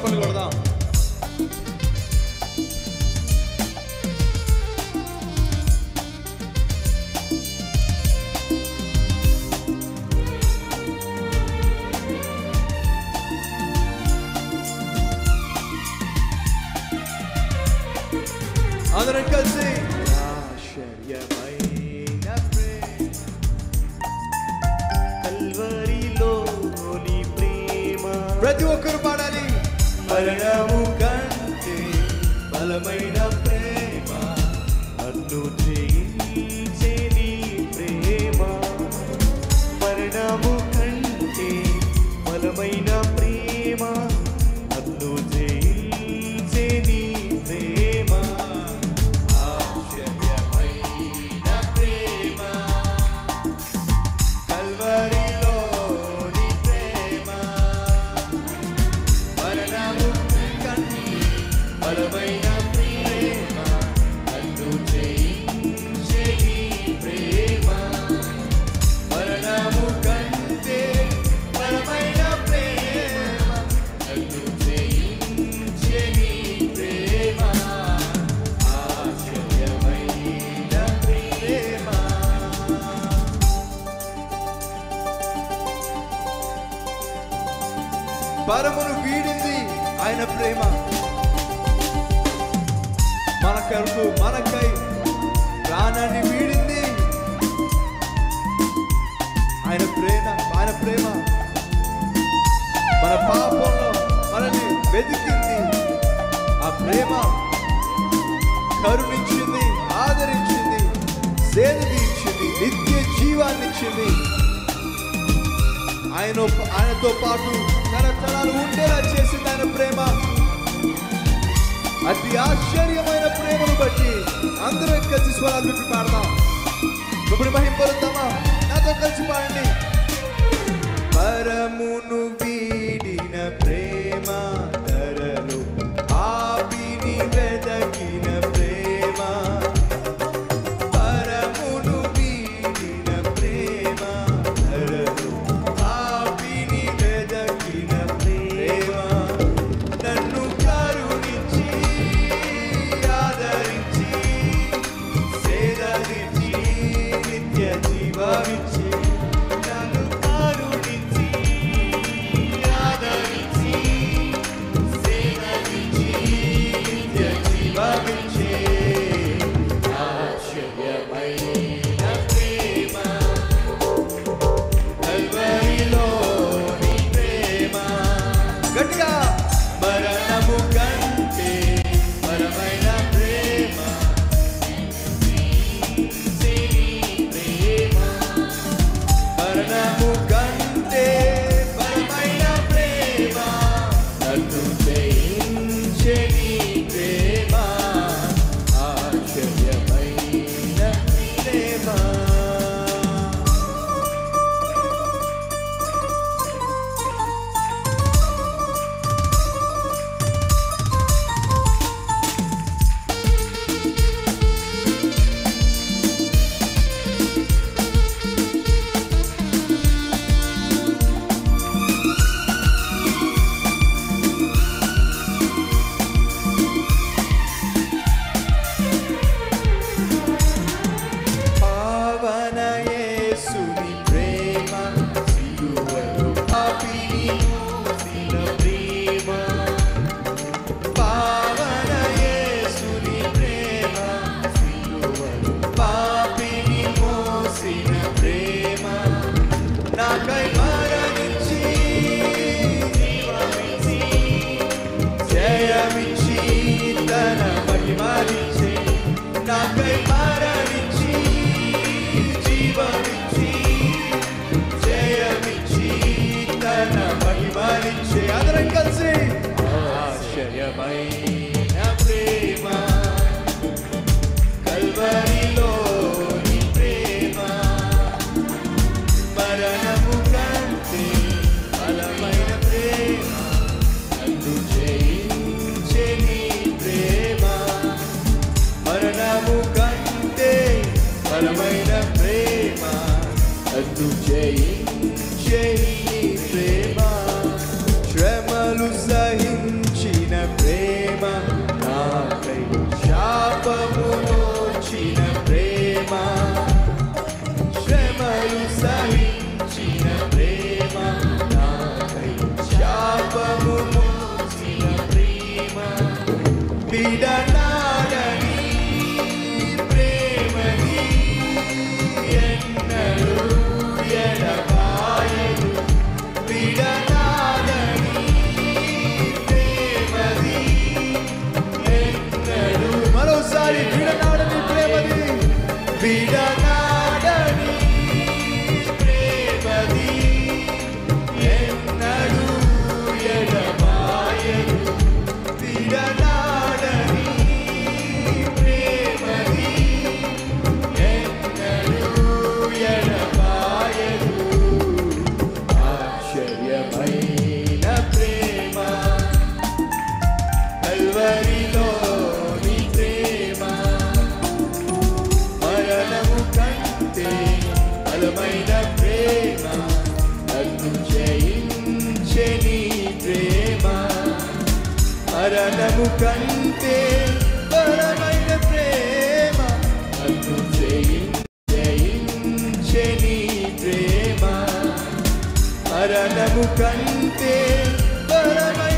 చప్పట్లు కొడదాం. అందరం కలిసి ఆశ్చర్యమైన ప్రేమ కల్వరిలోని ప్రేమ. ప్రతి ఒక్కరు పాడాలి. మరణము కంటే బలమైన ప్రేమ నన్ను జయించే నీ ప్రేమ. మరణము కంటే బలమైన ప్రేమ నన్ను జయించే నీ ప్రేమ. ఆశ్చర్యమైన ప్రేమ కల్వరిలోని ప్రేమ. మరణము కంటే బలమైన ప్రేమ నన్ను జయించే నీ ప్రేమ. మరణము కంటే బలమైన ప్రేమ నన్ను జయించే నీ ప్రేమ. ఆశ్చర్యమైన ప్రేమ. పరమును వీడింది ఆయన ప్రేమ. మన కొరకు మనకై ప్రాణాన్ని వీడింది ఆయన ప్రేమ. ఆయన ప్రేమ మన పాపంలో మనల్ని వెతికింది. ఆ ప్రేమ కరుణించింది, ఆదరించింది, సేద తీర్చింది, నిత్య జీవాన్ని ఇచ్చింది. ఆయనతో పాటు తరతరాలు ఉండేలా చేసింది ఆయన ప్రేమ. అతి ఆశ్చర్యమైన ప్రేమను బట్టి అందరూ కలిసి స్వరాలు విప్పి పాడదాం. ఇప్పుడు మహింపరుద్దామా? నాతో కలిసి పాడండి. పరమును వీడిన ప్రేమ ధరలు ఆపిని వెదకిన ప్రేమ. పరమును వీడిన ప్రేమ ధరలు ఆపిని వెదకిన ప్రేమ. నన్ను కరుణించి ఆదరించి సేదరించి నిత్య జీవమిచ్చి. నన్ను కరుణించి ఆదరించి సేదరించి నిత్య జీవమిచ్చి. ఆశ్చర్యమైన ప్రేమ కల్వరిలోని ప్రేమ. గట్టిగా మరణము కంటే బలమైన ప్రేమ ప్రేమ. మరణము కంటే బలమైన ప్రేమ నన్ను జయించే నీ ప్రేమ. ఆశ్చర్యమైన ప్రేమ. పావన యేసుని ప్రేమ సిలువలో పాపిని మోసిన ప్రేమ. పావన యేసుని ప్రేమ సిలువలో పాపిని మోసిన ప్రేమ. నాకై మరణించి జీవమిచ్చి జయమిచ్చి తన మహిమనిచ్చి. నాకై మరణించి జీవమిచ్చి జయమిచ్చి తన మహిమనిచ్చి. అందరం కలిసి ఆశ్చర్యమైన ప్రేమ కల్వరిలోని ప్రేమ. మరణము కంటే బలమైన ప్రేమ నన్ను జయించే నీ ప్రేమ. మరణము కంటే బలమైన ప్రేమ నన్ను జయించే నీ ప్రేమ. శ్రమలు సహించి బలమైన ప్రేమ కల్వరిలోని ప్రేమ మరణము కంటే బలమైన ప్రేమ నన్ను జయించే నీ ప్రేమ మరణము కంటే బలమైన ప్రేమ నన్ను జయించే నీ ప్రేమ మరణము కంటే బలమైన